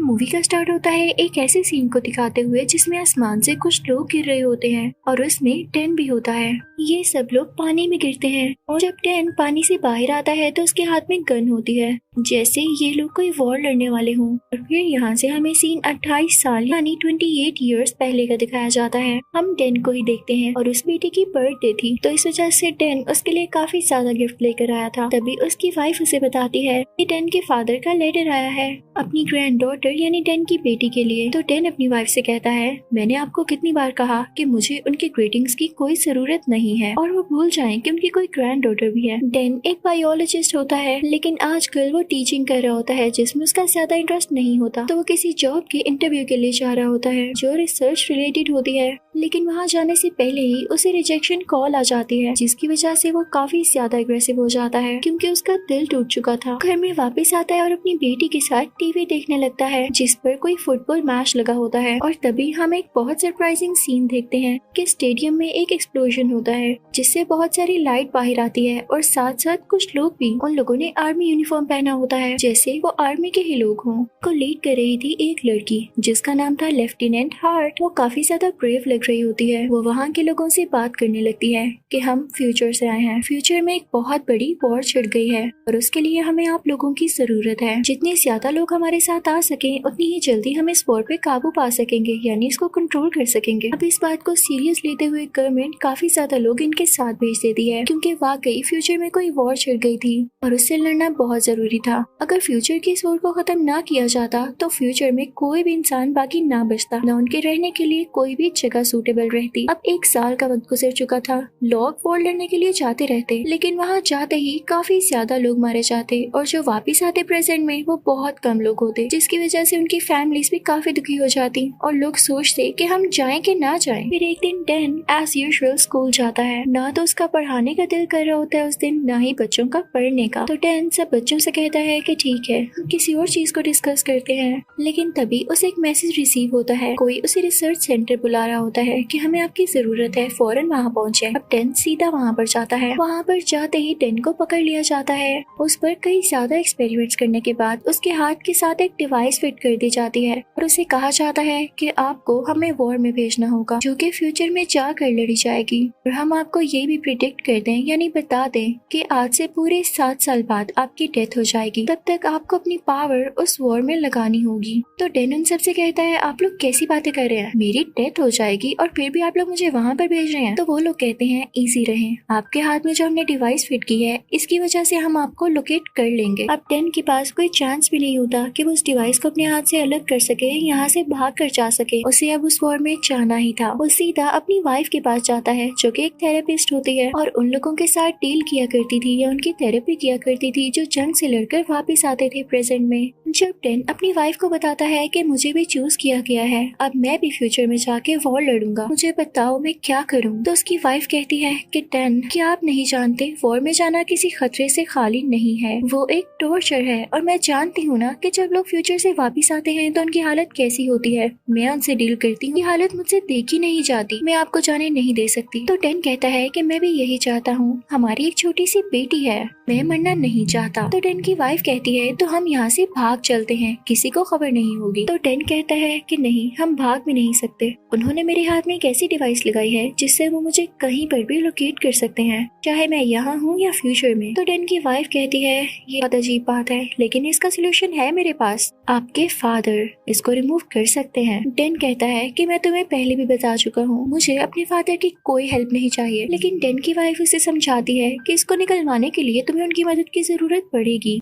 Movie का start होता है एक ऐसे सीन को दिखाते हुए जिसमें आसमान से कुछ लोग गिर रहे होते हैं और उसमें डैन भी होता है। ये सब लोग पानी में गिरते हैं और जब डैन पानी से बाहर आता है तो उसके हाथ में गन होती है, जैसे ये लोग कोई वॉर लड़ने वाले हों। और फिर यहाँ से हमें सीन 28 साल यानी 28 इयर्स पहले का दिखाया जाता है। हम डैन को ही देखते हैं और उस बेटी की बर्थडे थी तो इस वजह से डैन उसके लिए काफी ज्यादा गिफ्ट लेकर आया था। तभी उसकी वाइफ उसे बताती है कि डैन के फादर का लेटर आया है अपनी ग्रैंड डॉटर यानी डैन की बेटी के लिए। तो डैन अपनी वाइफ से कहता है, मैंने आपको कितनी बार कहा कि मुझे उनके ग्रीटिंग्स की कोई जरूरत नहीं है और वो भूल जाएं कि उनकी कोई ग्रैंड डॉटर भी है। डैन एक बायोलॉजिस्ट होता है लेकिन आजकल वो टीचिंग कर रहा होता है जिसमें उसका ज्यादा इंटरेस्ट नहीं होता। तो वो किसी जॉब के इंटरव्यू के लिए जा रहा होता है जो रिसर्च रिलेटेड होती है, लेकिन वहाँ जाने से पहले ही उसे रिजेक्शन कॉल आ जाती है जिसकी वजह से वो काफी ज्यादा एग्रेसिव हो जाता है क्योंकि उसका दिल टूट चुका था। घर में वापस आता है और अपनी बेटी के साथ टीवी देखने लगता है जिस पर कोई फुटबॉल मैच लगा होता है। और तभी हम एक बहुत सरप्राइजिंग सीन देखते हैं कि स्टेडियम में एक एक्सप्लोजन होता है जिससे बहुत सारी लाइट बाहर आती है और साथ साथ कुछ लोग भी, उन लोगों ने आर्मी यूनिफॉर्म पहना होता है जैसे वो आर्मी के ही लोग हों। को लीड कर रही थी एक लड़की जिसका नाम था लेफ्टिनेंट हार्ट। वो काफी ज्यादा ब्रेव लग रही होती है। वो वहाँ के लोगों से बात करने लगती है कि हम फ्यूचर से आए हैं, फ्यूचर में एक बहुत बड़ी वॉर छिड़ गई है और उसके लिए हमें आप लोगों की जरूरत है। जितने ज्यादा लोग हमारे साथ आ सके उतनी ही जल्दी हम इस वॉर पे काबू पा सकेंगे, यानी इसको कंट्रोल कर सकेंगे। अब इस बात को सीरियस लेते हुए गवर्नमेंट काफी ज्यादा लोग इनके साथ भेज देती है क्योंकि वाकई फ्यूचर में कोई वॉर छिड़ गई थी और उससे लड़ना बहुत जरूरी था। अगर फ्यूचर की इस वॉर को खत्म ना किया जाता तो फ्यूचर में कोई भी इंसान बाकी ना बचता, न उनके रहने के लिए कोई भी जगह सूटेबल रहती। अब 1 साल का वक्त गुजर चुका था। लोग वॉर लड़ने के लिए जाते रहते लेकिन वहाँ जाते ही काफी ज्यादा लोग मारे जाते और जो वापिस आते प्रेजेंट में वो बहुत कम लोग होते, जिसकी वजह से उनकी फैमिलीज भी काफी दुखी हो जाती और लोग सोचते कि हम जाएं कि ना जाएं। फिर एक दिन डैन एज यूजुअल स्कूल जाता है। ना तो उसका पढ़ाने का दिल कर रहा होता है उस दिन, ना ही बच्चों का पढ़ने का। तो डैन सब बच्चों से कहता है कि ठीक है हम किसी और चीज को डिस्कस करते हैं। लेकिन तभी उसे एक मैसेज रिसीव होता है, कोई उसे रिसर्च सेंटर बुला रहा होता है कि हमें आपकी जरूरत है, फौरन वहाँ पहुँचे। अब डैन सीधा वहाँ पर जाता है। वहाँ पर जाते ही डैन को पकड़ लिया जाता है। उस पर कई ज्यादा एक्सपेरिमेंट्स करने के बाद उसके हाथ के साथ एक डिवाइस फिट कर दी जाती है और उसे कहा जाता है कि आपको हमें वॉर में भेजना होगा जो कि फ्यूचर में जाकर लड़ी जाएगी। और हम आपको ये भी प्रिडिक्ट कर दें यानी बता दें कि आज से पूरे 7 साल बाद आपकी डेथ हो जाएगी, तब तक आपको अपनी पावर उस वॉर में लगानी होगी। तो डैन उन सबसे कहता है, आप लोग कैसी बातें कर रहे हैं, मेरी डेथ हो जाएगी और फिर भी आप लोग मुझे वहाँ पर भेज रहे हैं। तो वो लोग कहते हैं इजी रहें, आपके हाथ में जो हमने डिवाइस फिट की है इसकी वजह से हम आपको लोकेट कर लेंगे। अब डैन के पास कोई चांस भी नहीं होता कि वो उस डिवाइस को अपने हाथ से अलग कर सके, यहाँ से भाग कर जा सके। उसे अब उस वॉर में जाना ही था। वो सीधा अपनी वाइफ के पास जाता है जो कि एक थेरेपिस्ट होती है और उन लोगों के साथ डील किया करती थी या उनकी थेरेपी किया करती थी जो जंग से लड़कर वापस आते थे प्रेजेंट में। जब डैन अपनी वाइफ को बताता है कि मुझे भी चूज किया गया है, अब मैं भी फ्यूचर में जाके वॉर लड़ूंगा, मुझे बताओ मैं क्या करूं। तो उसकी वाइफ कहती है कि डैन क्या आप नहीं जानते वॉर में जाना किसी खतरे से खाली नहीं है, वो एक टॉर्चर है और मैं जानती हूँ ना कि जब लोग फ्यूचर से वापस आते हैं तो उनकी हालत कैसी होती है। मैं उनसे डील करती हूँ, ये हालत मुझसे देखी नहीं जाती, मैं आपको जाने नहीं दे सकती। तो डैन कहता है कि मैं भी यही चाहता हूँ, हमारी एक छोटी सी बेटी है, मैं मरना नहीं चाहता। तो डैन की वाइफ कहती है तो हम यहाँ से भाग चलते हैं, किसी को खबर नहीं होगी। तो डैन कहता है कि नहीं हम भाग भी नहीं सकते, उन्होंने मेरे हाथ में एक ऐसी डिवाइस लगाई है जिससे वो मुझे कहीं पर भी लोकेट कर सकते हैं, चाहे मैं यहाँ हूँ या फ्यूचर में। तो डैन की वाइफ कहती है ये बहुत अजीब बात है लेकिन इसका सोल्यूशन है मेरे पास, आपके फादर इसको रिमूव कर सकते हैं। डैन कहता है कि मैं तुम्हें पहले भी बता चुका हूँ, मुझे अपने फादर की कोई हेल्प नहीं चाहिए। लेकिन डैन की वाइफ उसे समझाती है कि इसको निकलवाने के लिए तुम्हें उनकी मदद की जरूरत पड़ेगी।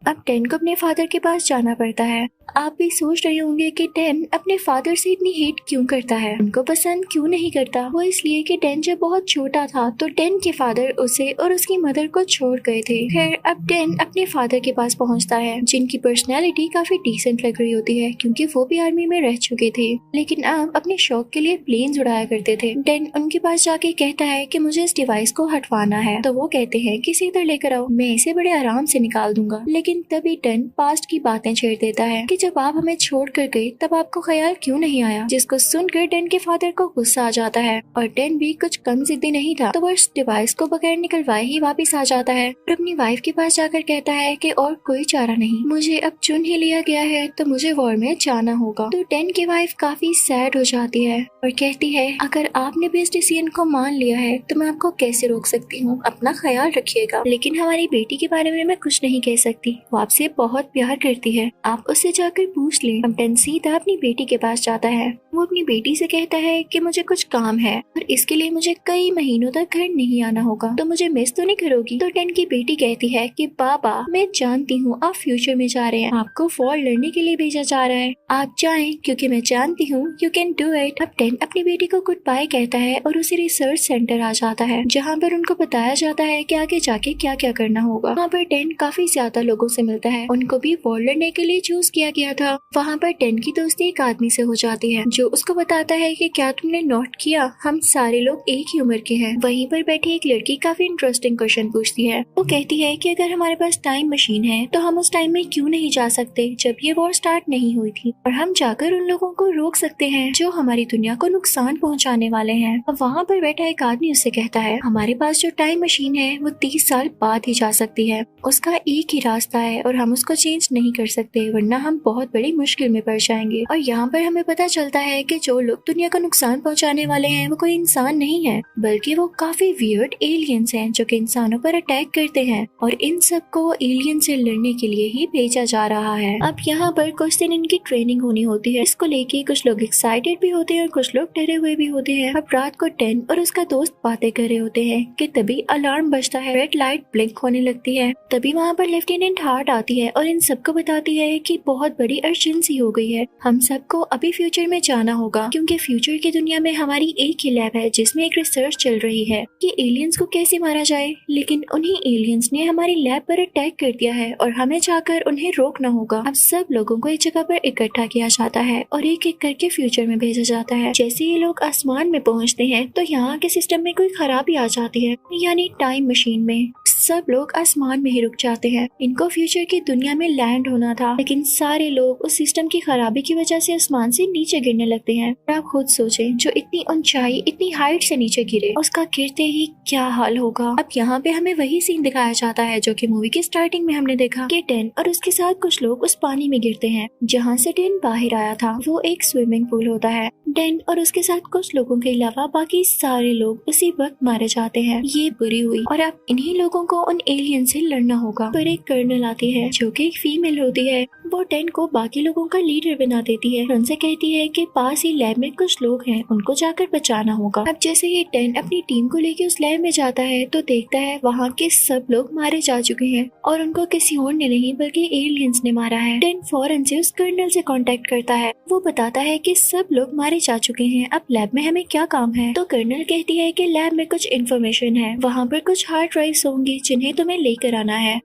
अब डैन को अपने फादर के पास जाना पड़ता है। आप भी सोच रहे होंगे कि डैन अपने फादर से इतनी हेट क्यों करता है, उनको पसंद क्यों नहीं करता। वो इसलिए कि डैन जब बहुत छोटा था तो डैन के फादर उसे और उसकी मदर को छोड़ गए थे। खैर अब डैन अपने फादर के पास पहुंचता है जिनकी पर्सनैलिटी काफी डिसेंट लग रही होती है क्योंकि वो भी आर्मी में रह चुके थे लेकिन अब अपने शौक के लिए प्लेन्स उड़ाया करते थे। डैन उनके पास जाके कहता है कि मुझे इस डिवाइस को हटवाना है। तो वो कहते हैं कि इसे इधर लेकर आओ, मैं इसे बड़े आराम से निकाल दूंगा। लेकिन लेकिन तभी टेन पास्ट की बातें छेड़ देता है कि जब आप हमें छोड़ कर गए तब आपको ख्याल क्यों नहीं आया, जिसको सुनकर टेन के फादर को गुस्सा आ जाता है और टेन भी कुछ कम जिद्दी नहीं था तो वो इस डिवाइस को बगैर निकलवाए ही वापस आ जाता है और अपनी वाइफ के पास जाकर कहता है कि और कोई चारा नहीं, मुझे अब चुन ही लिया गया है तो मुझे वॉर में जाना होगा। तो टेन की वाइफ काफी सैड हो जाती है और कहती है अगर आपने भी इस डिसीजन को मान लिया है तो मैं आपको कैसे रोक सकती हूँ, अपना ख्याल रखिएगा। लेकिन हमारी बेटी के बारे में मैं कुछ नहीं कह सकती, वो आपसे बहुत प्यार करती है, आप उससे जाकर पूछ लें। अब टेन सीधा अपनी बेटी के पास जाता है। वो अपनी बेटी से कहता है कि मुझे कुछ काम है और इसके लिए मुझे कई महीनों तक घर नहीं आना होगा, तो मुझे मिस तो नहीं करोगी। तो टेन की बेटी कहती है कि पापा मैं जानती हूँ आप फ्यूचर में जा रहे हैं, आपको वॉर लड़ने के लिए भेजा जा रहा है, आप जाएं क्योंकि मैं जानती हूँ यू कैन डू इट। अब टेन अपनी बेटी को गुड बाय कहता है और उसे रिसर्च सेंटर आ जाता है जहाँ पर उनको बताया जाता है कि आगे जाके क्या क्या करना होगा। वहाँ पर टेन काफी ज्यादा लोगों से मिलता है, उनको भी वॉर लड़ने के लिए चूज किया गया था। वहाँ पर टेन की दोस्ती एक आदमी से हो जाती है जो उसको बताता है कि क्या तुमने नोट किया हम सारे लोग एक ही उम्र के हैं। वहीं पर बैठी एक लड़की काफी इंटरेस्टिंग क्वेश्चन पूछती है। वो कहती है कि अगर हमारे पास टाइम मशीन है तो हम उस टाइम में क्यों नहीं जा सकते जब ये वॉर स्टार्ट नहीं हुई थी, और हम जाकर उन लोगों को रोक सकते हैं जो हमारी दुनिया को नुकसान पहुंचाने वाले हैं। अब वहाँ पर बैठा एक आदमी उससे कहता है हमारे पास जो टाइम मशीन है वो 30 साल बाद ही जा सकती है, उसका एक ही रास्ता है और हम उसको चेंज नहीं कर सकते वरना हम बहुत बड़ी मुश्किल में पड़ जाएंगे। और यहाँ पर हमें पता चलता है कि जो लोग दुनिया को नुकसान पहुंचाने वाले हैं वो कोई इंसान नहीं है बल्कि वो काफी वियर्ड एलियंस हैं जो कि इंसानों पर अटैक करते हैं और इन सब को एलियन से लड़ने के लिए ही भेजा जा रहा है। अब यहाँ पर कुछ दिन इनकी ट्रेनिंग होनी होती है, इसको लेके कुछ लोग एक्साइटेड भी होते हैं और कुछ लोग डरे हुए भी होते हैं। अब रात को टेन और उसका दोस्त बातें कर रहे होते हैं कि तभी अलार्म बजता है, रेड लाइट ब्लिंक होने लगती है। तभी वहाँ पर लेफ्टिनेंट हार्ट आती है और इन सबको बताती है कि बहुत बड़ी अर्जेंसी हो गई है, हम सबको अभी फ्यूचर में जाना होगा क्योंकि फ्यूचर की दुनिया में हमारी एक ही लैब है जिसमें एक रिसर्च चल रही है कि एलियंस को कैसे मारा जाए, लेकिन उन्हीं एलियंस ने हमारी लैब पर अटैक कर दिया है और हमें जाकर उन्हें रोकना होगा। अब सब लोगों को एक जगह पर इकट्ठा किया जाता है और एक एक करके फ्यूचर में भेजा जाता है। जैसे ये लोग आसमान में पहुंचते हैं तो यहाँ के सिस्टम में कोई खराबी आ जाती है, यानी टाइम मशीन में सब लोग आसमान में ही रुक जाते हैं। इनको फ्यूचर की दुनिया में लैंड होना था लेकिन सारे लोग उस सिस्टम की खराबी की वजह से आसमान से नीचे गिरने लगते हैं। आप खुद सोचें जो इतनी ऊंचाई इतनी हाइट से नीचे गिरे उसका गिरते ही क्या हाल होगा। अब यहाँ पे हमें वही सीन दिखाया जाता है जो कि मूवी की स्टार्टिंग में हमने देखा कि टेन और उसके साथ कुछ लोग उस पानी में गिरते हैं जहाँ से टेन बाहर आया था। वो एक स्विमिंग पूल होता है। टेन और उसके साथ कुछ लोगों के अलावा बाकी सारे लोग उसी वक्त मारे जाते हैं। ये बुरी हुई और अब इन्हीं लोगों को उन एलियन से लड़ना होगा। पर एक कर्नल आती है जो कि एक फीमेल होती है, वो टेन को बाकी लोगों का लीडर बना देती है। उनसे कहती है कि पास ही लैब में कुछ लोग हैं, उनको जाकर बचाना होगा। अब जैसे ये टेन अपनी टीम को लेके उस लैब में जाता है तो देखता है वहाँ के सब लोग मारे जा चुके हैं और उनको किसी और ने नहीं बल्कि एलियंस ने मारा है। टेन फौरन से उस कर्नल से कांटेक्ट करता है। वो बताता है कि सब लोग मारे जा चुके हैं, अब लैब में हमें क्या काम है। तो कर्नल कहती है कि लैब में कुछ इन्फॉर्मेशन है, वहाँ पर कुछ हार्ड ड्राइव्स होंगी जिन्हें तुम्हें लेकर आना है।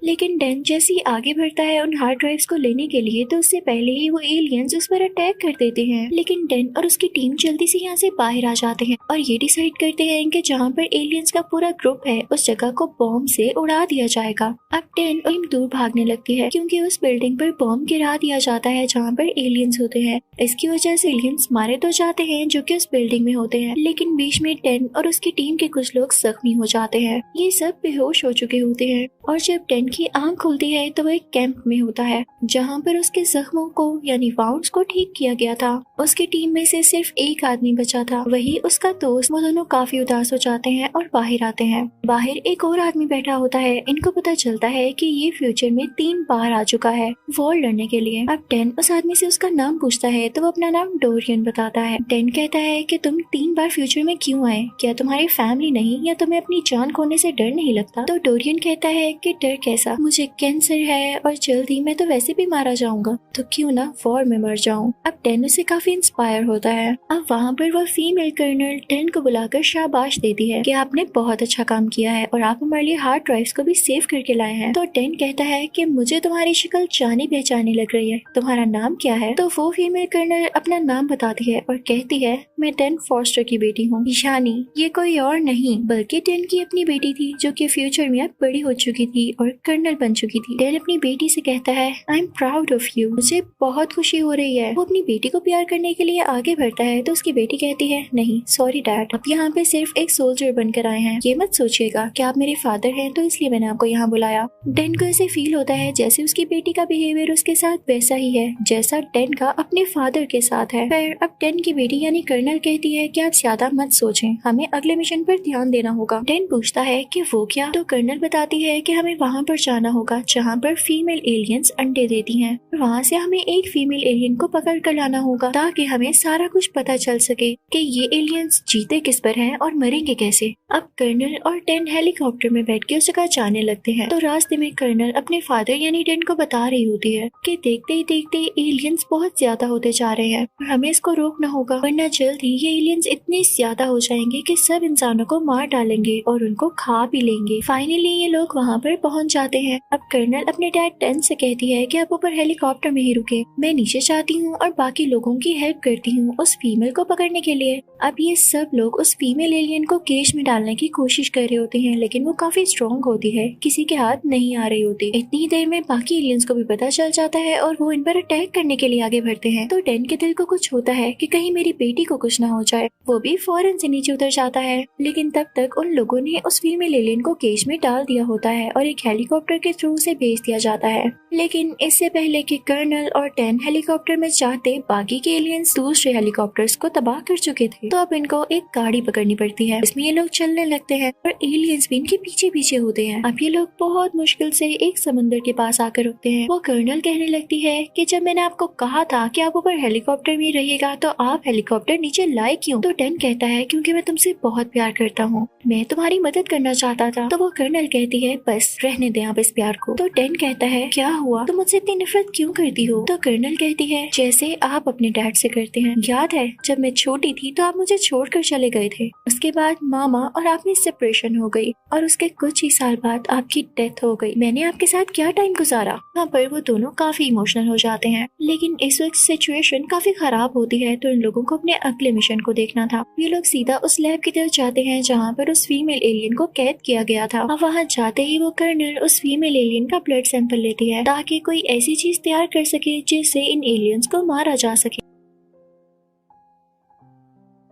लेकिन टेन जैसे ही आगे बढ़ता है उन हार्ड ड्राइव्स को लेने के लिए तो उससे पहले ही वो एलियंस उस पर अटैक कर देते हैं। लेकिन टेन और उसकी टीम जल्दी से यहाँ से बाहर आ जाते हैं और ये डिसाइड करते हैं कि जहाँ पर एलियंस का पूरा ग्रुप है उस जगह को बॉम्ब से उड़ा दिया जाएगा। अब टेन और दूर भागने लगती है क्योंकि उस बिल्डिंग पर बॉम्ब गिरा दिया जाता है जहाँ पर एलियंस होते हैं। इसकी वजह से एलियंस मारे तो जाते हैं जो कि उस बिल्डिंग में होते हैं, लेकिन बीच में टेन और उसकी टीम के कुछ लोग जख्मी हो जाते हैं। ये सब बेहोश हो चुके होते हैं और जब टेन की आंख खुलती है तो वो एक कैंप में होता है जहाँ पर उसके जख्मों को यानी वाउंड्स को ठीक किया गया था। उसकी टीम में से सिर्फ एक आदमी बचा था, वही उसका दोस्त। वो दोनों काफी उदास हो जाते हैं और बाहर आते हैं। बाहर एक और आदमी बैठा होता है। इनको पता चलता है कि ये फ्यूचर में 3 बार आ चुका है वॉर लड़ने के लिए। अब टेन उस आदमी से उसका नाम पूछता है तो वो अपना नाम डोरियन बताता है। टेन कहता है कि तुम 3 बार फ्यूचर में क्यों आए, क्या तुम्हारी फैमिली नहीं या तुम्हें अपनी जान खोने से डर नहीं लगता। तो डोरियन कहता है कि डर कैसे ऐसा, मुझे कैंसर है और जल्दी मैं तो वैसे भी मारा जाऊंगा, तो क्यों ना वॉर में मर जाऊं। अब टेन उसे काफी इंस्पायर होता है। अब वहाँ पर वह फीमेल कर्नल टेन को बुलाकर शाबाश देती है कि आपने बहुत अच्छा काम किया है और आप हमारे लिए हार्ड ड्राइव्स को भी सेव करके लाए हैं। तो टेन कहता है कि मुझे तुम्हारी शक्ल जानी पहचानी लग रही है, तुम्हारा नाम क्या है। तो वो फीमेल कर्नल अपना नाम बताती है और कहती है मैं टेन फॉस्टर की बेटी हूँ, यानी ये कोई और नहीं बल्कि टेन की अपनी बेटी थी जो कि फ्यूचर में अब बड़ी हो चुकी थी और कर्नल बन चुकी थी। टेन अपनी बेटी से कहता है I am proud of you, मुझे बहुत खुशी हो रही है। वो अपनी बेटी को प्यार करने के लिए आगे बढ़ता है तो उसकी बेटी कहती है नहीं सॉरी डैड, आप यहाँ पे सिर्फ एक सोल्जर बनकर आए हैं, ये मत सोचिएगा कि आप मेरे फादर हैं तो इसलिए मैंने आपको यहाँ बुलाया। टेन को ऐसे फील होता है जैसे उसकी बेटी का बिहेवियर उसके साथ वैसा ही है जैसा टेन का अपने फादर के साथ है। फिर अब टेन की बेटी यानी कर्नल कहती है कि आप ज्यादा मत सोचें, हमें अगले मिशन पर ध्यान देना होगा। टेन पूछता है कि वो क्या, तो कर्नल बताती है कि हमें वहाँ पर जाना होगा जहाँ पर फीमेल एलियंस अंडे देती हैं। वहाँ से हमें एक फीमेल एलियन को पकड़ कर लाना होगा ताकि हमें सारा कुछ पता चल सके कि ये एलियंस जीते किस पर हैं और मरेंगे कैसे। अब कर्नल और टेन हेलीकॉप्टर में बैठ के उस जगह जाने लगते हैं। तो रास्ते में कर्नल अपने फादर यानी टेन को बता रही होती है कि देखते ही देखते एलियंस बहुत ज्यादा होते जा रहे हैं और हमें इसको रोकना होगा वरना जल्द ही ये एलियंस इतने ज्यादा हो जाएंगे कि सब इंसानों को मार डालेंगे और उनको खा भी लेंगे। फाइनली ये लोग वहाँ पर पहुँच जाते हैं। अब कर्नल अपने डैड टेन से कहती है कि आप ऊपर हेलीकॉप्टर में ही रुके, मैं नीचे जाती हूँ और बाकी लोगों की हेल्प करती हूँ उस फीमेल को पकड़ने के लिए। अब ये सब लोग उस फीमेल एलियन को केज में डालने की कोशिश कर रहे होते हैं लेकिन वो काफी स्ट्रॉन्ग होती है, किसी के हाथ नहीं आ रही होती। इतनी ही देर में बाकी एलियंस को भी पता चल जाता है और वो इन पर अटैक करने के लिए आगे बढ़ते हैं। तो टेन के दिल को कुछ होता है कि कहीं मेरी बेटी को कुछ ना हो जाए, वो भी फौरन से नीचे उतर जाता है। लेकिन तब तक उन लोगों ने उस फीमेल एलियन को केज में डाल दिया होता है और एक हेलीकॉप्टर के थ्रू से भेज दिया जाता है। लेकिन इससे पहले कि कर्नल और टेन हेलीकॉप्टर में जाते बाकी के एलियंस दूसरे हेलीकॉप्टर्स को तबाह कर चुके थे। तो अब इनको एक गाड़ी पकड़नी पड़ती है, इसमें ये लोग चलने लगते हैं और एलियंस भी इनके पीछे पीछे होते हैं। अब ये लोग बहुत मुश्किल से एक समंदर के पास आकर रुकते हैं। वो कर्नल कहने लगती है कि जब मैंने आपको कहा था कि आप ऊपर हेलीकॉप्टर में रहिएगा तो आप हेलीकॉप्टर नीचे लाए क्यों। तो टेन कहता है क्योंकि मैं तुमसे बहुत प्यार करता हूँ, मैं तुम्हारी मदद करना चाहता था। तो वो कर्नल कहती है बस रहने दें आप इस प्यार को। तो टेन कहता है क्या हुआ, तुम मुझसे इतनी नफरत क्यों करती हो। तो कर्नल कहती है जैसे आप अपने डैड से करते हैं, याद है जब मैं छोटी थी तो आप मुझे छोड़कर चले गए थे, उसके बाद मामा और आप में सेपरेशन हो गई और उसके कुछ ही साल बाद आपकी डेथ हो गई, मैंने आपके साथ क्या टाइम गुजारा। वहाँ पर वो दोनों काफी इमोशनल हो जाते हैं। लेकिन इस वक्त सिचुएशन काफी खराब होती है तो इन लोगों को अपने अगले मिशन को देखना था। ये लोग सीधा उस लैब की तरफ जाते हैं जहाँ पर उस फीमेल एलियन को कैद किया गया था। अब वहाँ जाते ही वो कर्नल उस फीमेल एलियन का ब्लड सैंपल लेती है ताकि कोई ऐसी चीज तैयार कर सके जिससे इन एलियंस को मारा जा सके।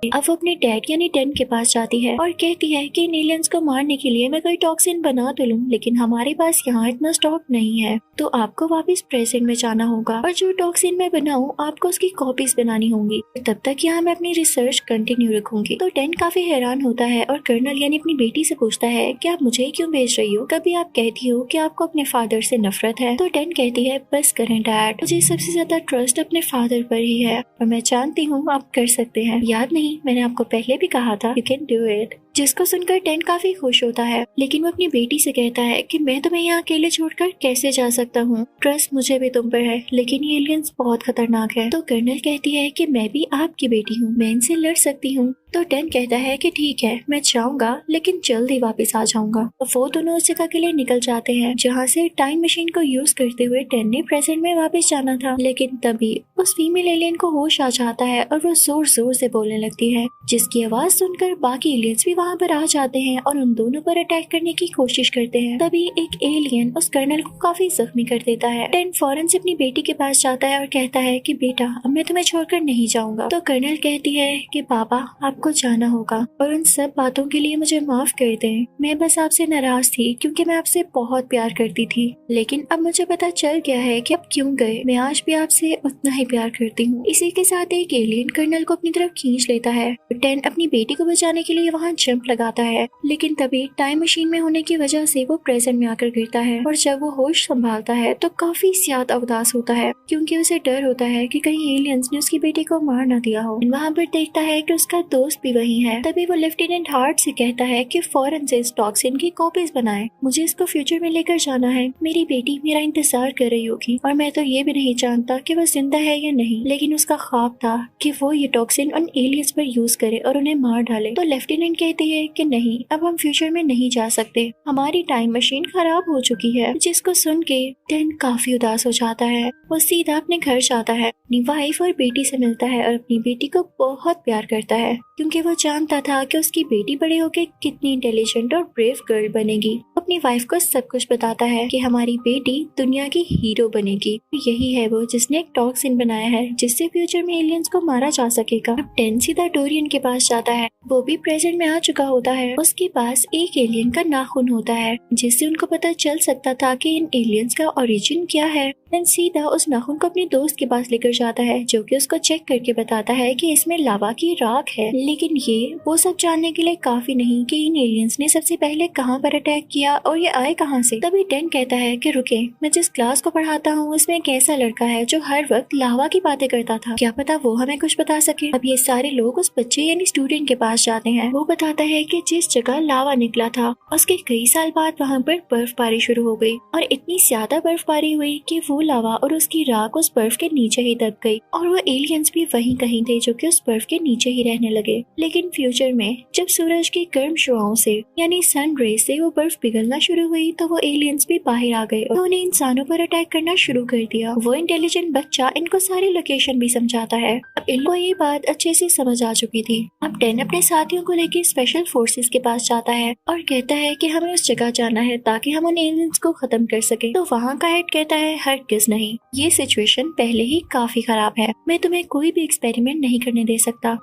अब वो अपने डैड यानी टेन के पास जाती है और कहती है कि इन एलियंस को मारने के लिए मैं कोई टॉक्सिन बना तो लूं लेकिन हमारे पास यहाँ इतना स्टॉक नहीं है, तो आपको वापस प्रेजेंट में जाना होगा और जो टॉक्सिन मैं बनाऊं आपको उसकी कॉपीज बनानी होंगी, तब तक यहाँ मैं अपनी रिसर्च कंटिन्यू रखूंगी। तो टेन काफी हैरान होता है और कर्नल यानी अपनी बेटी से पूछता है कि आप मुझे क्यों भेज रही हो, कभी आप कहती हो कि आपको अपने फादर से नफरत है। तो टेन कहती है बस करें डैड, मुझे सबसे ज्यादा ट्रस्ट अपने फादर पर ही है और मैं जानती हूँ आप कर सकते हैं, याद नहीं मैंने आपको पहले भी कहा था यू कैन डू इट। जिसको सुनकर टेन काफी खुश होता है लेकिन वो अपनी बेटी से कहता है कि मैं तुम्हें यहाँ अकेले छोड़कर कैसे जा सकता हूँ, ट्रस्ट मुझे भी तुम पर है लेकिन ये एलियंस बहुत खतरनाक है। तो कर्नल कहती है कि मैं भी आपकी बेटी हूँ, मैं इनसे लड़ सकती हूँ। तो टेन कहता है कि ठीक है मैं जाऊंगा लेकिन जल्द ही वापस आ जाऊंगा। तो वो दोनों उस जगह के लिए निकल जाते हैं जहाँ से टाइम मशीन को यूज करते हुए टेन ने प्रेजेंट में वापस जाना था। लेकिन तभी उस फीमेल एलियन को होश आ जाता है और वो जोर जोर से बोलने लगती है जिसकी आवाज सुनकर बाकी एलियंस भी वहाँ पर आ जाते हैं और उन दोनों पर अटैक करने की कोशिश करते हैं। तभी एक एलियन उस कर्नल को काफी जख्मी कर देता है। टेन फौरन से अपनी बेटी के पास जाता है और कहता है कि बेटा अब मैं तुम्हें छोड़कर नहीं जाऊंगा। तो कर्नल कहती है कि पापा आपको जाना होगा और उन सब बातों के लिए मुझे माफ कर दें, मैं बस आपसे नाराज थी क्योंकि मैं आपसे बहुत प्यार करती थी, लेकिन अब मुझे पता चल गया है कि अब क्यों गए, मैं आज भी आपसे उतना ही प्यार करती हूँ। इसी के साथ एक एलियन कर्नल को अपनी तरफ खींच लेता है। टेन अपनी बेटी को बचाने के लिए वहाँ जंप लगाता है, लेकिन तभी टाइम मशीन में होने की वजह से वो प्रेजेंट में आकर गिरता है। और जब वो होश संभालता है तो काफी ज्यादा उदास होता है, क्योंकि उसे डर होता है कि कहीं एलियंस ने उसकी बेटी को मार ना दिया हो। वहाँ पर देखता है कि उसका दोस्त भी वही है। तभी वो लेफ्टिनेंट हार्ट से कहता है कि फौरन से इस टॉक्सिन की कॉपीज बनाए, मुझे इसको फ्यूचर में लेकर जाना है। मेरी बेटी मेरा इंतजार कर रही होगी और मैं तो ये भी नहीं जानता कि वो जिंदा है या नहीं, लेकिन उसका ख्वाब था कि वो ये टॉक्सिन उन एलियंस पर यूज करे और उन्हें मार डाले। तो लेफ्टिनेंट कहती है कि नहीं, अब हम फ्यूचर में नहीं जा सकते, हमारी टाइम मशीन खराब हो चुकी है। जिसको सुन के टेन काफी उदास हो जाता है। वो सीधा अपने घर जाता है, अपनी वाइफ और बेटी से मिलता है और अपनी बेटी को बहुत प्यार करता है, क्योंकि वो जानता था कि उसकी बेटी बड़े होकर कितनी इंटेलिजेंट और ब्रेव गर्ल बनेगी। अपनी वाइफ को सब कुछ बताता है कि हमारी बेटी दुनिया की हीरो बनेगी। यही है वो जिसने एक टॉक्सिन बनाया है जिससे फ्यूचर में एलियंस को मारा जा सकेगा। अब टेन सीधा डोरियन के पास जाता है। वो भी प्रेजेंट में आ चुका होता है। उसके पास एक एलियन का नाखून होता है जिससे उनको पता चल सकता था कि इन एलियंस का ओरिजिन क्या है। टेन सीधा उस नाखून को अपने दोस्त के पास लेकर जाता है, जो कि उसको चेक करके बताता है कि इसमें लावा की राख है। लेकिन ये वो सब जानने के लिए काफी नहीं कि इन एलियंस ने सबसे पहले कहाँ पर अटैक किया और ये आए कहाँ से। तभी टेन कहता है कि रुके, मैं जिस क्लास को पढ़ाता हूँ उसमें एक ऐसा लड़का है जो हर वक्त लावा की बातें करता था, क्या पता वो हमें कुछ बता सके। अब ये सारे लोग उस बच्चे यानी स्टूडेंट के पास जाते हैं। वो बताता है कि जिस जगह लावा निकला था उसके कई साल बाद वहाँ पर बर्फबारी शुरू हो गई और इतनी ज्यादा बर्फबारी हुई कि वो लावा और उसकी राख उस बर्फ के नीचे ही दब गई और वो एलियंस भी वहीं कहीं थे जो कि उस बर्फ के नीचे ही रहने लगे। लेकिन फ्यूचर में जब सूरज की गर्म शुआओं से यानी सन रे से वो बर्फ पिघलना शुरू हुई तो वो एलियंस भी बाहर आ गए और उन्हें इंसानों पर अटैक करना शुरू कर दिया। वो इंटेलिजेंट बच्चा इनको सारी लोकेशन भी समझाता है। अब इनको ये बात अच्छे से समझ आ चुकी थी। अब टेन अपने साथियों को लेकर स्पेशल फोर्सेस के पास जाता है और कहता है कि हमें उस जगह जाना है ताकि हम उन एलियंस को खत्म कर सके। तो वहाँ का हेड कहता है हरगिज़ नहीं, ये सिचुएशन पहले ही काफी खराब है, मैं तुम्हें कोई भी एक्सपेरिमेंट नहीं करने दे सकता।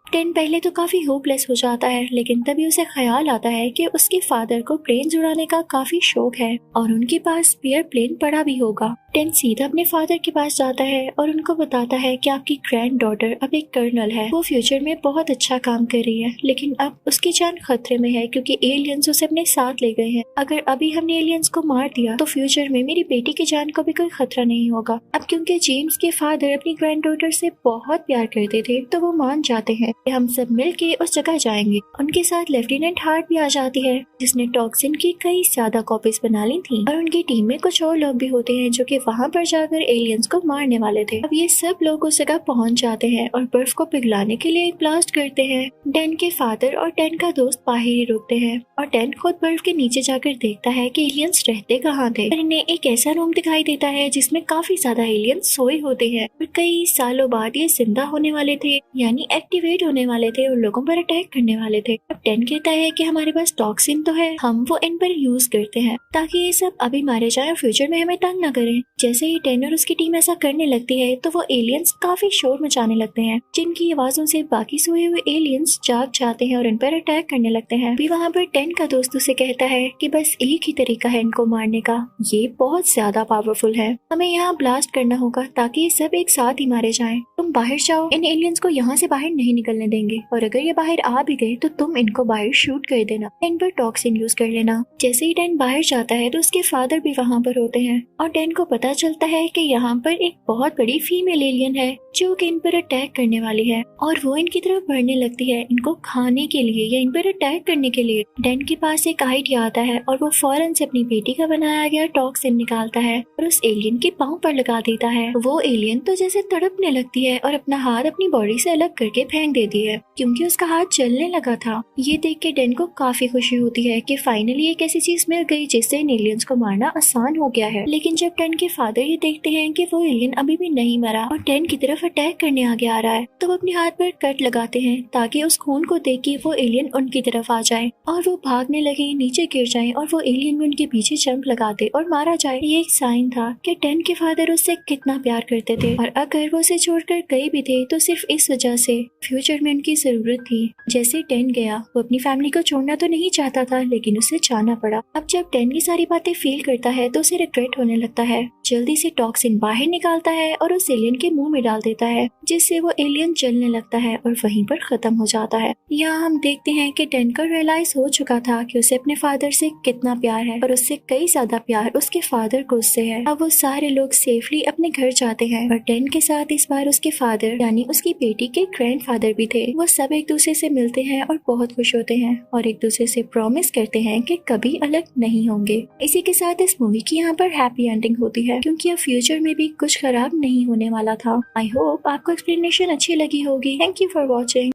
टेन पहले तो काफी होपलेस हो जाता है, लेकिन तभी उसे ख्याल आता है कि उसके फादर को प्लेन उड़ाने का काफी शौक है और उनके पास स्पेयर प्लेन पड़ा भी होगा। टेन सीधा अपने फादर के पास जाता है और उनको बताता है कि आपकी ग्रैंड डॉटर अब एक कर्नल है, वो फ्यूचर में बहुत अच्छा काम कर रही है, लेकिन अब उसकी जान खतरे में है क्योंकि एलियंस उसे अपने साथ ले गए हैं। अगर अभी हमने एलियंस को मार दिया तो फ्यूचर में मेरी बेटी की जान को भी कोई खतरा नहीं होगा। अब क्योंकि जेम्स के फादर अपनी ग्रैंड डॉटर से बहुत प्यार करते थे तो वो मान जाते हैं कि हम सब मिलके उस जगह जाएंगे। उनके साथ लेफ्टिनेंट हार्ट भी आ जाती है जिसने टॉक्सिन की कई ज्यादा कॉपीज बना ली थी और उनकी टीम में कुछ और लोग भी होते हैं जो कि वहाँ पर जाकर एलियंस को मारने वाले थे। अब ये सब लोग उस जगह पहुँच जाते हैं और बर्फ को पिघलाने के लिए एक ब्लास्ट करते हैं। टेन के फादर और टेन का दोस्त बाहर ही रुकते हैं और टेन खुद बर्फ के नीचे जाकर देखता है कि एलियंस रहते कहाँ थे। इन्हें एक ऐसा रूम दिखाई देता है जिसमें काफी ज्यादा एलियंस सोए होते हैं और कई सालों बाद ये जिंदा होने वाले थे यानी एक्टिवेट होने वाले थे और लोगों पर अटैक करने वाले थे। अब टेन कहता है कि हमारे पास टॉक्सिन तो है, हम वो इन पर यूज करते हैं ताकि ये सब अभी मारे जाएं और फ्यूचर में हमें तंग न करें। जैसे ही टेन और उसकी टीम ऐसा करने लगती है तो वो एलियंस काफी शोर मचाने लगते हैं, जिनकी आवाजों से बाकी सोए हुए एलियंस जाग जाते हैं और इन पर अटैक करने लगते हैं। भी वहाँ पर टेन का दोस्त उसे कहता है कि बस एक ही तरीका है इनको मारने का, ये बहुत ज्यादा पावरफुल है, हमें यहाँ ब्लास्ट करना होगा ताकि सब एक साथ ही मारे जाएं। तुम बाहर जाओ, इन एलियंस को यहाँ से बाहर नहीं निकलने देंगे और अगर ये बाहर आ भी गए तो तुम इनको बाहर शूट कर देना, इन पर टॉक्सिन यूज कर लेना। जैसे ही टेन बाहर जाता है तो उसके फादर भी वहाँ पर होते हैं और टेन को पता चलता है कि यहाँ पर एक बहुत बड़ी फीमेल एलियन है जो कि इन पर अटैक करने वाली है और वो इनकी तरफ बढ़ने लगती है इनको खाने के लिए या इन पर अटैक करने के लिए। टेन के पास एक आइडिया आता है और वो फौरन से अपनी बेटी का बनाया गया टॉक्सिन निकालता है और उस एलियन के पाँव पर लगा देता है। वो एलियन तो जैसे तड़पने लगती है और अपना हाथ अपनी बॉडी से अलग करके फेंक देती है क्योंकि उसका हाथ जलने लगा था। ये देख के टेन को काफी खुशी होती है कि फाइनली एक ऐसी चीज मिल गई जिससे इन एलियंस को मारना आसान हो गया है। लेकिन जब टेन के फादर ये देखते हैं कि वो एलियन अभी भी नहीं मरा और टेन की तरफ अटैक करने आगे आ रहा है तो वो अपने हाथ पर कट लगाते हैं ताकि उस खून को देख के वो एलियन उनकी तरफ आ जाए और वो भागने लगे, नीचे गिर जाए और वो एलियन भी उनके पीछे जंप लगा दे और मारा जाए। ये एक साइन था कि टेन के फादर उससे कितना प्यार करते थे और अगर वो उसे छोड़कर गए भी थे तो सिर्फ इस वजह से फ्यूचर फ्यूचर में उनकी जरूरत थी। जैसे 10 गया, वो अपनी फैमिली को छोड़ना तो नहीं चाहता था, लेकिन उसे जाना पड़ा। अब जब 10 की सारी बातें फील करता है तो उसे रिग्रेट होने लगता है। जल्दी से टॉक्सिन बाहर निकालता है और उस एलियन के मुंह में डाल देता है, जिससे वो एलियन जलने लगता है और वहीं पर खत्म हो जाता है। यहाँ हम देखते हैं कि 10 को रियलाइज हो चुका था कि उसे अपने फादर से कितना प्यार है, और उससे कई ज्यादा प्यार उसके फादर को उससे है। अब वो सारे लोग सेफली अपने घर जाते हैं और 10 के साथ इस बार उसके फादर यानी उसकी बेटी के ग्रैंडफादर भी थे। वो सब एक दूसरे से मिलते हैं और बहुत खुश होते हैं और एक दूसरे से प्रॉमिस करते हैं कि कभी अलग नहीं होंगे। इसी के साथ इस मूवी की यहाँ पर हैप्पी एंडिंग होती है, क्योंकि अब फ्यूचर में भी कुछ खराब नहीं होने वाला था। आई होप आपको एक्सप्लेनेशन अच्छी लगी होगी। Thank you for watching.